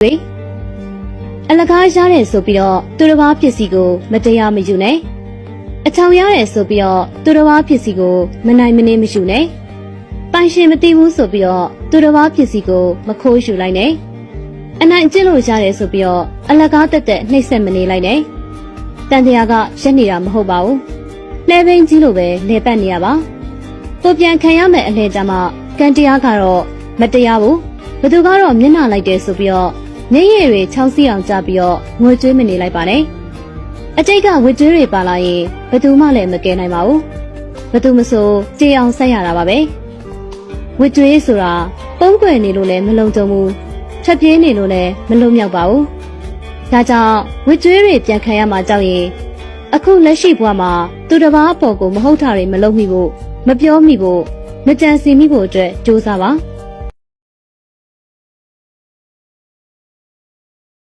တွေအလကားရတယ်ဆိုပြီးတော့သူတစ်ပါးဖြစ်စီကိုမတရားမယူနဲ့အချောင်ရတယ်ဆိုပြီးတော့သူတစ်ပါးဖြစ်စီကိုမနိုင်မနှင်းမယူနဲ့ပိုင်ရှင်မသိဘူးဆိုပြီးတော့သူတစ်ပါးဖြစ်စီကိုမခိုးယူလိုက်နဲ့အနိုင်ကျင့်လို့ရတယ်ဆိုပြီးတော့အလကားတက်တက်နှိပ်စက်မနေလိုက်နဲ့တန်တရားကရက်နေတာမဟုတ်ပါဘူးလဲဘင်းကြီးလိုပဲလဲပတ်နေရပါကိုပြန်ခံရမယ်အလဲကြမှာကံတရားကတော့မတရားဘူးဘသူကတော့မျက်နှာလိုက်တယ်ဆိုပြီးတော့မျက်ရည်တွေချောင်းစီအောင်ကြပြီးတော့ငွေကျွေးမနေလိုက်ပါနဲ့အကျိတ်ကဝေကျွေးတွေပါလာရင်ဘသူမှလည်းမကယ်နိုင်ပါဘူးဘသူမဆိုကြေအောင်ဆက်ရတာပါပဲဝေကျွေးဆိုတာပုံးကွယ်နေလို့လည်းမလုံခြုံဘူးဖြတ်ပြေးနေလို့လည်းမလုံမြောက်ပါဘူးဒါကြောင့်ဝေကျွေးတွေပြန်ခံရမှာကြောက်ရင်အခုလက်ရှိဘဝမှာသူတစ်ပါးအပေါ်ကိုမဟုတ်တာတွေမလုပ်မိဖို့မပြောမိဖို့မကြံစည်မိဖို့အတွက်ကြိုးစားပါ